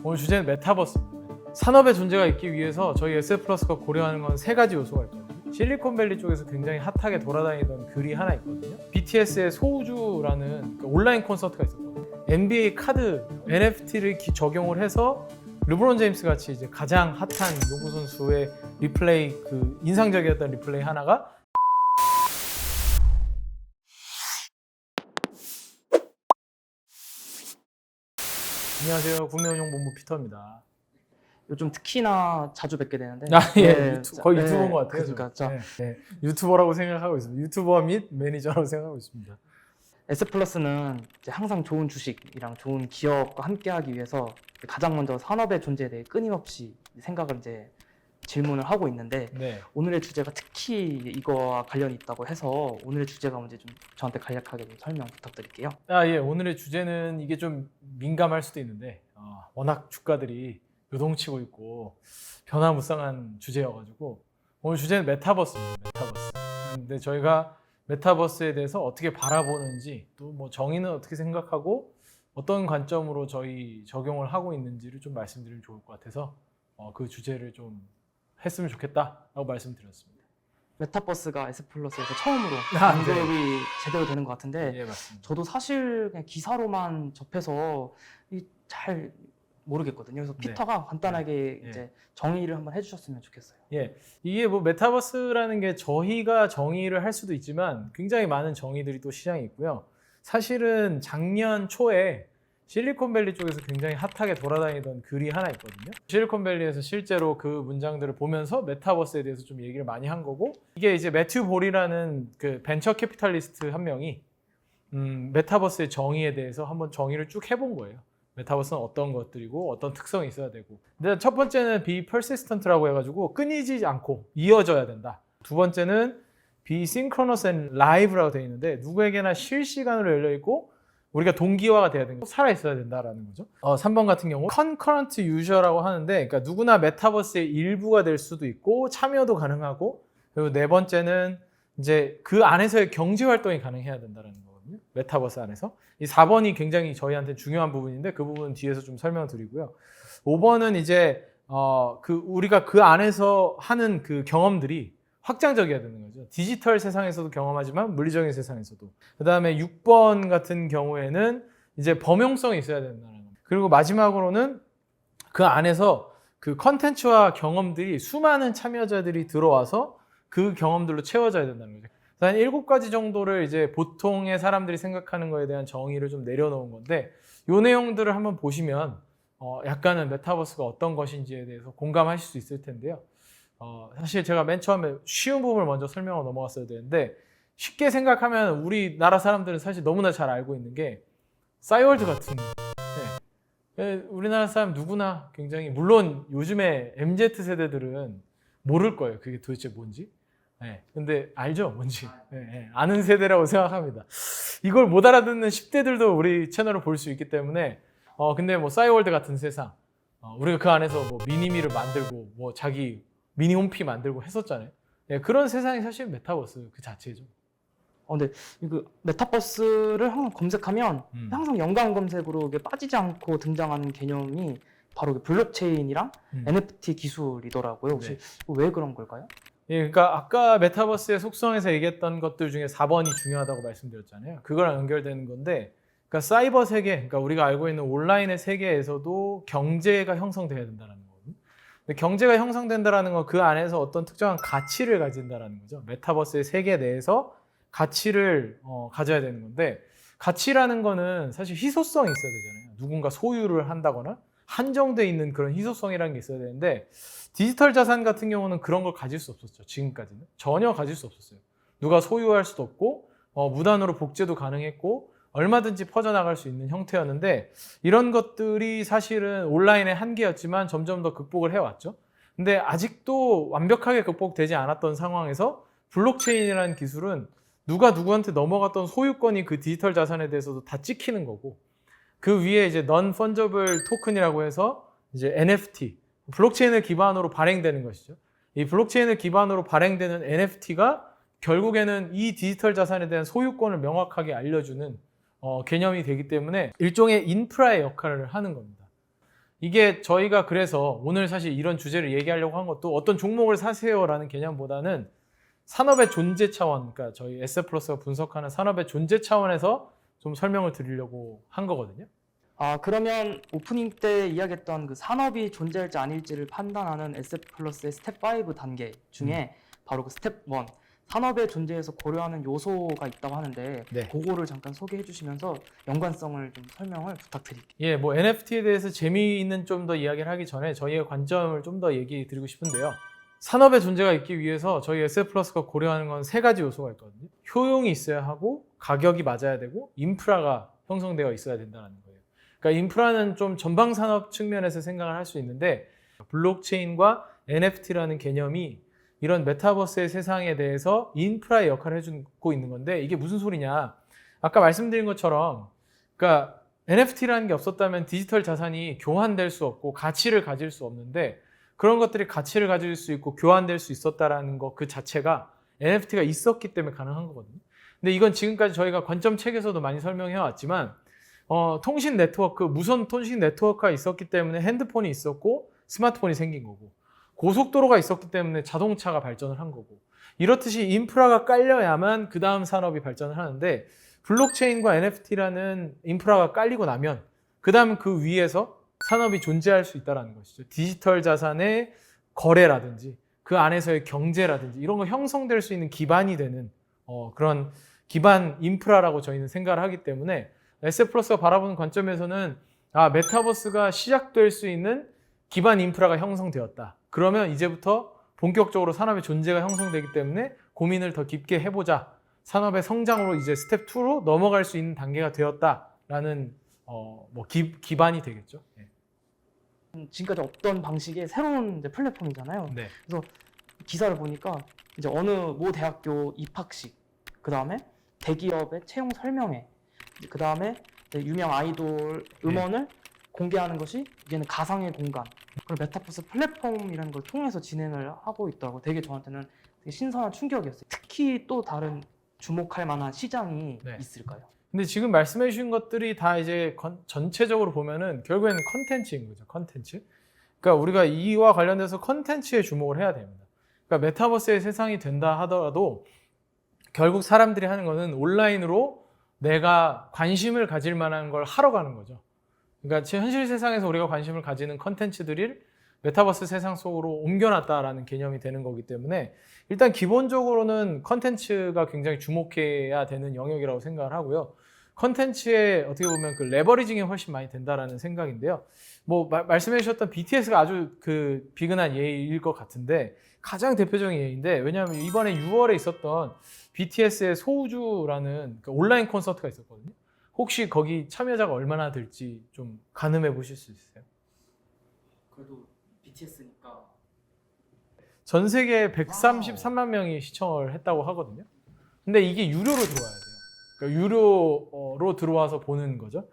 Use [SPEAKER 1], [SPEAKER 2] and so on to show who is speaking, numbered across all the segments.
[SPEAKER 1] 오늘 주제는 메타버스입니다. 산업의 존재가 있기 위해서 저희 SF플러스가 고려하는 건 세 가지 요소가 있거든요. 실리콘밸리 쪽에서 굉장히 핫하게 돌아다니던 글이 하나 있거든요. BTS의 소우주라는 온라인 콘서트가 있었거든요. NBA 카드 NFT를 적용을 해서 르브론 제임스 같이 이제 가장 핫한 농구 선수의 리플레이, 그 인상적이었던 리플레이 하나가 안녕하세요. 국내운용본부 피터입니다.
[SPEAKER 2] 요즘 특히나 자주 뵙게 되는데
[SPEAKER 1] 거의 유튜버인 것 같아요.
[SPEAKER 2] 그러니까
[SPEAKER 1] 유튜버라고 생각하고 있습니다. 유튜버 및 매니저라고 생각하고 있습니다.
[SPEAKER 2] S플러스는 이제 항상 좋은 주식이랑 좋은 기업과 함께하기 위해서 가장 먼저 산업의 존재에 대해 끊임없이 생각을 이제 질문을 하고 있는데 오늘의 주제가 특히 이거와 관련이 있다고 해서 오늘의 주제가 뭔지 좀 저한테 간략하게 좀 설명 부탁드릴게요.
[SPEAKER 1] 오늘의 주제는 이게 좀 민감할 수도 있는데 워낙 주가들이 요동치고 있고 변화무쌍한 주제여가지고 오늘 주제는 메타버스입니다. 메타버스. 근데 저희가 메타버스에 대해서 어떻게 바라보는지 또 뭐 정의는 어떻게 생각하고 어떤 관점으로 저희 적용을 하고 있는지를 좀 말씀드리면 좋을 것 같아서 그 주제를 좀 했으면 좋겠다라고 말씀드렸습니다.
[SPEAKER 2] 메타버스가 S플러스에서 처음으로 언급이 제대로 되는 것 같은데
[SPEAKER 1] 예, 맞습니다.
[SPEAKER 2] 저도 사실 그냥 기사로만 접해서 잘 모르겠거든요. 그래서 피터가 간단하게 이제 정의를 한번 해주셨으면 좋겠어요.
[SPEAKER 1] 이게 뭐 메타버스라는 게 저희가 정의를 할 수도 있지만 굉장히 많은 정의들이 또 시장에 있고요. 사실은 작년 초에 실리콘밸리 쪽에서 굉장히 핫하게 돌아다니던 글이 하나 있거든요. 실리콘밸리에서 실제로 그 문장들을 보면서 메타버스에 대해서 좀 얘기를 많이 한 거고, 이게 이제 매튜 볼이라는 그 벤처 캐피탈리스트 한 명이 메타버스의 정의에 대해서 한번 정의를 쭉 해본 거예요. 메타버스는 어떤 것들이고 어떤 특성이 있어야 되고. 근데 첫 번째는 be persistent라고 해가지고 끊이지 않고 이어져야 된다. 두 번째는 be synchronous and live라고 되어 있는데 누구에게나 실시간으로 열려 있고 우리가 동기화가 돼야 되는 거, 살아 있어야 된다라는 거죠. 3번 같은 경우 concurrent user라고 하는데, 그러니까 누구나 메타버스의 일부가 될 수도 있고 참여도 가능하고, 그리고 네 번째는 이제 그 안에서의 경제 활동이 가능해야 된다라는 거거든요. 메타버스 안에서. 이 4번이 굉장히 저희한테 중요한 부분인데 그 부분은 뒤에서 좀 설명드리고요. 5번은 이제 우리가 그 안에서 하는 그 경험들이 확장적이어야 되는 거죠. 디지털 세상에서도 경험하지만 물리적인 세상에서도. 그 다음에 6번 같은 경우에는 이제 범용성이 있어야 된다는 겁니다. 그리고 마지막으로는 그 안에서 그 컨텐츠와 경험들이 수많은 참여자들이 들어와서 그 경험들로 채워져야 된다는 거죠. 한 7가지 정도를 이제 보통의 사람들이 생각하는 거에 대한 정의를 좀 내려놓은 건데, 이 내용들을 한번 보시면 약간은 메타버스가 어떤 것인지에 대해서 공감하실 수 있을 텐데요. 사실 제가 맨 처음에 쉬운 부분을 먼저 설명하고 넘어갔어야 되는데, 쉽게 생각하면 우리나라 사람들은 사실 너무나 잘 알고 있는 게 싸이월드 같은 우리나라 사람 누구나 굉장히, 물론 요즘에 MZ 세대들은 모를 거예요. 그게 도대체 뭔지. 근데 알죠, 뭔지. 아는 세대라고 생각합니다. 이걸 못 알아듣는 10대들도 우리 채널을 볼 수 있기 때문에 근데 뭐 싸이월드 같은 세상, 우리가 그 안에서 뭐 미니미를 만들고 뭐 자기 미니 홈피 만들고 했었잖아요. 그런 세상이 사실 메타버스 그 자체죠.
[SPEAKER 2] 근데 그 메타버스를 항상 검색하면 항상 연관 검색으로 이게 빠지지 않고 등장하는 개념이 바로 블록체인이랑 NFT 기술이더라고요. 혹시 왜 그런 걸까요?
[SPEAKER 1] 그러니까 아까 메타버스의 속성에서 얘기했던 것들 중에 4번이 중요하다고 말씀드렸잖아요. 그거랑 연결되는 건데, 그러니까 사이버 세계, 그러니까 우리가 알고 있는 온라인의 세계에서도 경제가 형성돼야 된다는 거거든요. 근데 경제가 형성된다는 건 그 안에서 어떤 특정한 가치를 가진다는 거죠. 메타버스의 세계 내에서 가치를 가져야 되는 건데, 가치라는 거는 사실 희소성이 있어야 되잖아요. 누군가 소유를 한다거나 한정돼 있는 그런 희소성이라는 게 있어야 되는데, 디지털 자산 같은 경우는 그런 걸 가질 수 없었죠. 지금까지는 전혀 가질 수 없었어요. 누가 소유할 수도 없고 무단으로 복제도 가능했고 얼마든지 퍼져나갈 수 있는 형태였는데, 이런 것들이 사실은 온라인의 한계였지만 점점 더 극복을 해왔죠. 근데 아직도 완벽하게 극복되지 않았던 상황에서 블록체인이라는 기술은 누가 누구한테 넘어갔던 소유권이 그 디지털 자산에 대해서도 다 찍히는 거고, 그 위에 이제 non-fungible token이라고 해서 이제 NFT, 블록체인을 기반으로 발행되는 것이죠. 이 블록체인을 기반으로 발행되는 NFT가 결국에는 이 디지털 자산에 대한 소유권을 명확하게 알려주는 개념이 되기 때문에 일종의 인프라의 역할을 하는 겁니다. 이게 저희가 그래서 오늘 사실 이런 주제를 얘기하려고 한 것도 어떤 종목을 사세요라는 개념보다는 산업의 존재 차원, 그러니까 저희 에셋플러스가 분석하는 산업의 존재 차원에서 좀 설명을 드리려고 한 거거든요.
[SPEAKER 2] 그러면 오프닝 때 이야기했던 그 산업이 존재할지 아닐지를 판단하는 에셋플러스의 스텝 5 단계 중에 바로 그 스텝 1, 산업의 존재에서 고려하는 요소가 있다고 하는데
[SPEAKER 1] 네.
[SPEAKER 2] 그거를 잠깐 소개해 주시면서 연관성을 좀 설명을 부탁드릴게요.
[SPEAKER 1] 예, 뭐 NFT에 대해서 재미있는 좀 더 이야기를 하기 전에 저희의 관점을 좀 더 얘기 드리고 싶은데요. 산업의 존재가 있기 위해서 저희 에셋플러스가 고려하는 건 세 가지 요소가 있거든요. 효용이 있어야 하고, 가격이 맞아야 되고, 인프라가 형성되어 있어야 된다는 거예요. 그러니까 인프라는 좀 전방 산업 측면에서 생각을 할 수 있는데, 블록체인과 NFT라는 개념이 이런 메타버스의 세상에 대해서 인프라의 역할을 해주고 있는 건데, 이게 무슨 소리냐? 아까 말씀드린 것처럼, 그러니까 NFT라는 게 없었다면 디지털 자산이 교환될 수 없고 가치를 가질 수 없는데, 그런 것들이 가치를 가질 수 있고 교환될 수 있었다라는 것 그 자체가 NFT가 있었기 때문에 가능한 거거든요. 근데 이건 지금까지 저희가 관점 책에서도 많이 설명해 왔지만, 통신 네트워크, 무선 통신 네트워크가 있었기 때문에 핸드폰이 있었고 스마트폰이 생긴 거고, 고속도로가 있었기 때문에 자동차가 발전을 한 거고, 이렇듯이 인프라가 깔려야만 그 다음 산업이 발전을 하는데, 블록체인과 NFT라는 인프라가 깔리고 나면 그 다음 그 위에서 산업이 존재할 수 있다는 것이죠. 디지털 자산의 거래라든지 그 안에서의 경제라든지 이런 거 형성될 수 있는 기반이 되는 그런 기반 인프라라고 저희는 생각을 하기 때문에, 에셋플러스가 바라보는 관점에서는 메타버스가 시작될 수 있는 기반 인프라가 형성되었다. 그러면 이제부터 본격적으로 산업의 존재가 형성되기 때문에 고민을 더 깊게 해보자. 산업의 성장으로 이제 스텝 2로 넘어갈 수 있는 단계가 되었다라는 기반이 되겠죠. 네.
[SPEAKER 2] 지금까지 없던 방식의 새로운 이제 플랫폼이잖아요.
[SPEAKER 1] 네.
[SPEAKER 2] 그래서 기사를 보니까 이제 어느 모 대학교 입학식, 그 다음에 대기업의 채용 설명회, 그 다음에 유명 아이돌 음원을 공개하는 것이 이제는 가상의 공간, 그리고 메타버스 플랫폼이라는 걸 통해서 진행을 하고 있더라고요. 되게 저한테는 되게 신선한 충격이었어요. 특히 또 다른 주목할 만한 시장이 있을까요?
[SPEAKER 1] 근데 지금 말씀해 주신 것들이 다 이제 전체적으로 보면은 결국에는 컨텐츠인 거죠. 컨텐츠. 그러니까 우리가 이와 관련돼서 컨텐츠에 주목을 해야 됩니다. 그러니까 메타버스의 세상이 된다 하더라도 결국 사람들이 하는 거는 온라인으로 내가 관심을 가질 만한 걸 하러 가는 거죠. 그러니까 현실 세상에서 우리가 관심을 가지는 컨텐츠들을 메타버스 세상 속으로 옮겨놨다라는 개념이 되는 거기 때문에, 일단 기본적으로는 컨텐츠가 굉장히 주목해야 되는 영역이라고 생각을 하고요. 컨텐츠에 어떻게 보면 그 레버리징이 훨씬 많이 된다라는 생각인데요. 뭐 말씀해 주셨던 BTS가 아주 그 비근한 예일 것 같은데, 가장 대표적인 예인데, 왜냐하면 이번에 6월에 있었던 BTS의 소우주라는 그 온라인 콘서트가 있었거든요. 혹시 거기 참여자가 얼마나 될지 좀 가늠해 보실 수 있어요?
[SPEAKER 2] 그래도 BTS니까
[SPEAKER 1] 전 세계 133만 명이 시청을 했다고 하거든요. 근데 이게 유료로 들어와야 돼요. 그러니까 유료로 들어와서 보는 거죠.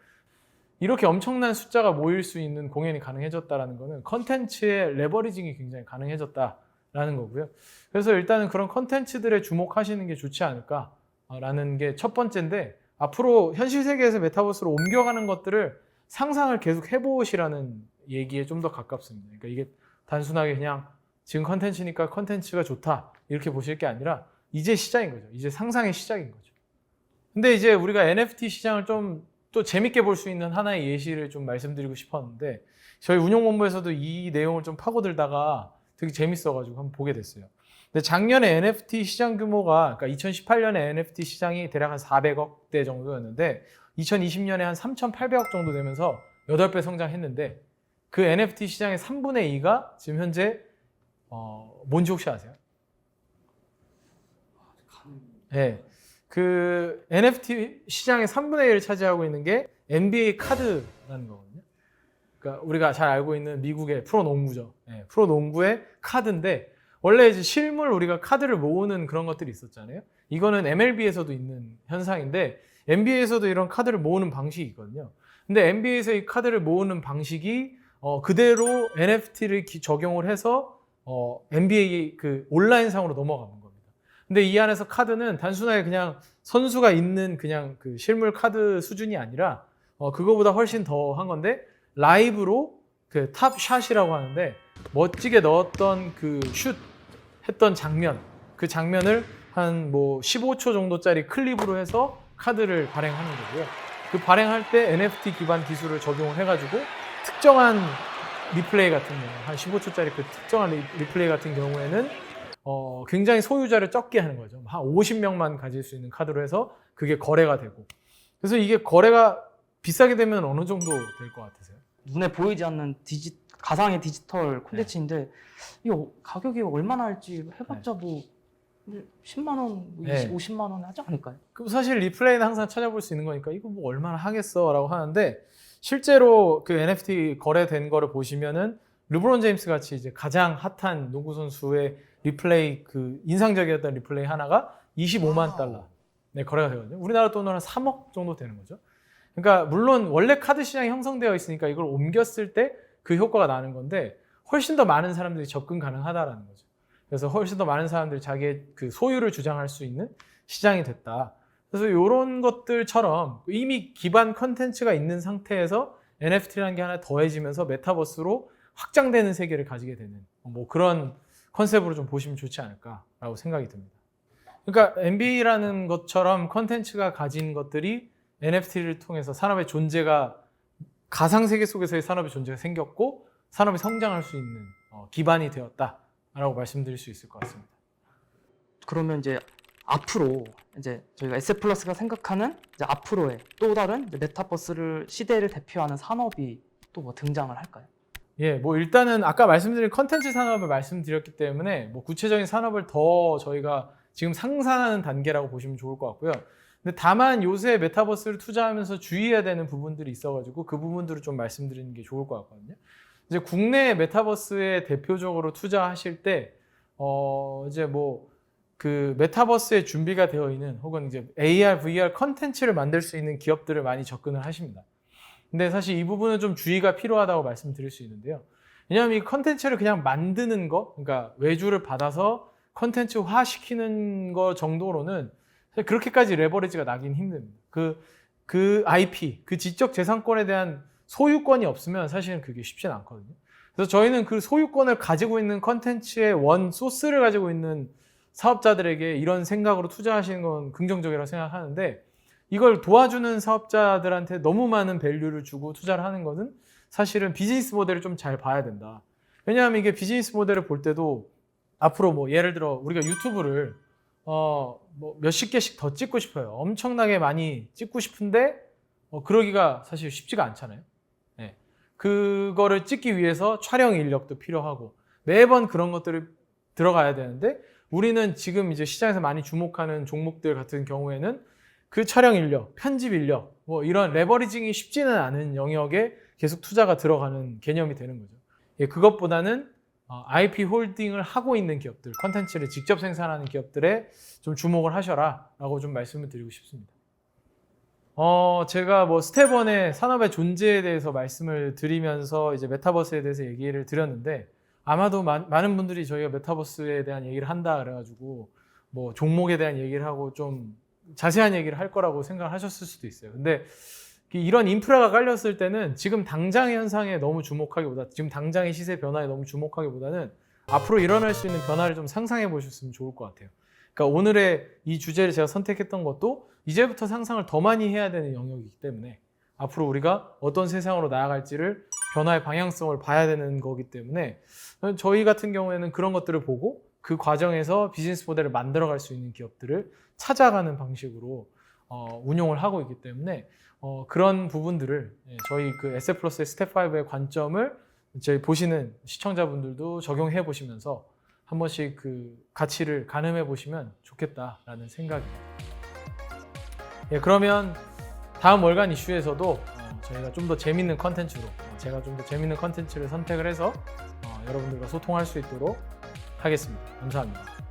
[SPEAKER 1] 이렇게 엄청난 숫자가 모일 수 있는 공연이 가능해졌다는 거는 컨텐츠의 레버리징이 굉장히 가능해졌다라는 거고요. 그래서 일단은 그런 컨텐츠들에 주목하시는 게 좋지 않을까라는 게 첫 번째인데, 앞으로 현실 세계에서 메타버스로 옮겨가는 것들을 상상을 계속 해보시라는 얘기에 좀 더 가깝습니다. 그러니까 이게 단순하게 그냥 지금 컨텐츠니까 컨텐츠가 좋다 이렇게 보실 게 아니라 이제 시작인 거죠. 이제 상상의 시작인 거죠. 근데 이제 우리가 NFT 시장을 좀 또 재밌게 볼 수 있는 하나의 예시를 좀 말씀드리고 싶었는데, 저희 운용본부에서도 이 내용을 좀 파고들다가 되게 재밌어가지고 한번 보게 됐어요. 근데 작년에 NFT 시장 규모가, 그러니까 2018년에 NFT 시장이 대략 한 400억대 정도였는데 2020년에 한 3,800억 정도 되면서 8배 성장했는데, 그 NFT 시장의 3분의 2가 지금 현재 뭔지 혹시 아세요? 네. 그 NFT 시장의 3분의 1을 차지하고 있는 게 NBA 카드라는 거거든요. 그러니까 우리가 잘 알고 있는 미국의 프로농구죠. 네, 프로농구의 카드인데, 원래 이제 실물 우리가 카드를 모으는 그런 것들이 있었잖아요. 이거는 MLB에서도 있는 현상인데 NBA에서도 이런 카드를 모으는 방식이 있거든요. 근데 NBA에서 이 카드를 모으는 방식이 그대로 NFT를 적용을 해서 NBA 그 온라인상으로 넘어가는 겁니다. 근데 이 안에서 카드는 단순하게 그냥 선수가 있는 그냥 그 실물 카드 수준이 아니라 그거보다 훨씬 더 한 건데, 라이브로 그 탑샷이라고 하는데 멋지게 넣었던 그 슛 했던 장면, 그 장면을 한 뭐 15초 정도짜리 클립으로 해서 카드를 발행하는 거고요. 그 발행할 때 NFT 기반 기술을 적용을 해가지고 특정한 리플레이 같은 경우, 한 15초짜리 그 특정한 리플레이 같은 경우에는 굉장히 소유자를 적게 하는 거죠. 한 50명만 가질 수 있는 카드로 해서 그게 거래가 되고. 그래서 이게 거래가 비싸게 되면 어느 정도 될 것 같으세요?
[SPEAKER 2] 눈에 보이지 않는 가상의 디지털 콘텐츠인데 이거 가격이 얼마나 할지 해봤자 뭐 10만 원, 50만 원 하지 않을까요?
[SPEAKER 1] 그럼 사실 리플레이는 항상 찾아볼 수 있는 거니까 이거 뭐 얼마나 하겠어 라고 하는데, 실제로 그 NFT 거래된 거를 보시면은 르브론 제임스 같이 이제 가장 핫한 농구 선수의 리플레이, 그 인상적이었던 리플레이 하나가 25만 달러 네, 거래가 되거든요. 우리나라 돈으로 한 3억 정도 되는 거죠. 그러니까 물론 원래 카드 시장이 형성되어 있으니까 이걸 옮겼을 때 그 효과가 나는 건데, 훨씬 더 많은 사람들이 접근 가능하다라는 거죠. 그래서 훨씬 더 많은 사람들이 자기의 그 소유를 주장할 수 있는 시장이 됐다. 그래서 이런 것들처럼 이미 기반 컨텐츠가 있는 상태에서 NFT라는 게 하나 더해지면서 메타버스로 확장되는 세계를 가지게 되는 뭐 그런 컨셉으로 좀 보시면 좋지 않을까라고 생각이 듭니다. 그러니까 NBA라는 것처럼 컨텐츠가 가진 것들이 NFT를 통해서 산업의 존재가, 가상 세계 속에서의 산업의 존재가 생겼고 산업이 성장할 수 있는 기반이 되었다라고 말씀드릴 수 있을 것 같습니다.
[SPEAKER 2] 그러면 이제 앞으로 이제 저희가 에셋플러스가 생각하는 이제 앞으로의 또 다른 이제 메타버스를 시대를 대표하는 산업이 또 뭐 등장을 할까요?
[SPEAKER 1] 예, 뭐 일단은 아까 말씀드린 컨텐츠 산업을 말씀드렸기 때문에 뭐 구체적인 산업을 더 저희가 지금 상상하는 단계라고 보시면 좋을 것 같고요. 근데 다만 요새 메타버스를 투자하면서 주의해야 되는 부분들이 있어가지고 그 부분들을 좀 말씀드리는 게 좋을 것 같거든요. 이제 국내 메타버스에 대표적으로 투자하실 때 이제 뭐 그 메타버스에 준비가 되어 있는, 혹은 이제 AR, VR 컨텐츠를 만들 수 있는 기업들을 많이 접근을 하십니다. 근데 사실 이 부분은 좀 주의가 필요하다고 말씀드릴 수 있는데요. 왜냐하면 이 컨텐츠를 그냥 만드는 거, 그러니까 외주를 받아서 컨텐츠화 시키는 거 정도로는 사실 그렇게까지 레버리지가 나긴 힘듭니다. 그 IP, 그 지적 재산권에 대한 소유권이 없으면 사실은 그게 쉽지는 않거든요. 그래서 저희는 그 소유권을 가지고 있는 컨텐츠의 원 소스를 가지고 있는 사업자들에게 이런 생각으로 투자하시는 건 긍정적이라고 생각하는데, 이걸 도와주는 사업자들한테 너무 많은 밸류를 주고 투자를 하는 것은 사실은 비즈니스 모델을 좀 잘 봐야 된다. 왜냐하면 이게 비즈니스 모델을 볼 때도 앞으로 뭐 예를 들어 우리가 유튜브를 뭐 몇십 개씩 더 찍고 싶어요. 엄청나게 많이 찍고 싶은데 그러기가 사실 쉽지가 않잖아요. 네. 그거를 찍기 위해서 촬영 인력도 필요하고 매번 그런 것들을 들어가야 되는데, 우리는 지금 이제 시장에서 많이 주목하는 종목들 같은 경우에는 그 촬영 인력, 편집 인력, 뭐 이런 레버리징이 쉽지는 않은 영역에 계속 투자가 들어가는 개념이 되는 거죠. 예, 그것보다는 IP 홀딩을 하고 있는 기업들, 컨텐츠를 직접 생산하는 기업들에 좀 주목을 하셔라 라고 좀 말씀을 드리고 싶습니다. 제가 뭐 스텝 1의 산업의 존재에 대해서 말씀을 드리면서 이제 메타버스에 대해서 얘기를 드렸는데, 아마도 많은 분들이 저희가 메타버스에 대한 얘기를 한다 그래가지고 뭐 종목에 대한 얘기를 하고 좀 자세한 얘기를 할 거라고 생각을 하셨을 수도 있어요. 근데 이런 인프라가 깔렸을 때는 지금 당장의 현상에 너무 주목하기보다, 지금 당장의 시세 변화에 너무 주목하기보다는 앞으로 일어날 수 있는 변화를 좀 상상해 보셨으면 좋을 것 같아요. 그러니까 오늘의 이 주제를 제가 선택했던 것도 이제부터 상상을 더 많이 해야 되는 영역이기 때문에, 앞으로 우리가 어떤 세상으로 나아갈지를, 변화의 방향성을 봐야 되는 거기 때문에 저희 같은 경우에는 그런 것들을 보고 그 과정에서 비즈니스 모델을 만들어갈 수 있는 기업들을 찾아가는 방식으로 운용을 하고 있기 때문에 그런 부분들을 저희 그 에셋플러스의 스텝 5의 관점을 저희 보시는 시청자분들도 적용해 보시면서 한 번씩 그 가치를 가늠해 보시면 좋겠다라는 생각입니다. 예, 그러면 다음 월간 이슈에서도 저희가 좀 더 재밌는 컨텐츠로, 제가 좀 더 재밌는 컨텐츠를 선택을 해서 여러분들과 소통할 수 있도록 하겠습니다. 감사합니다.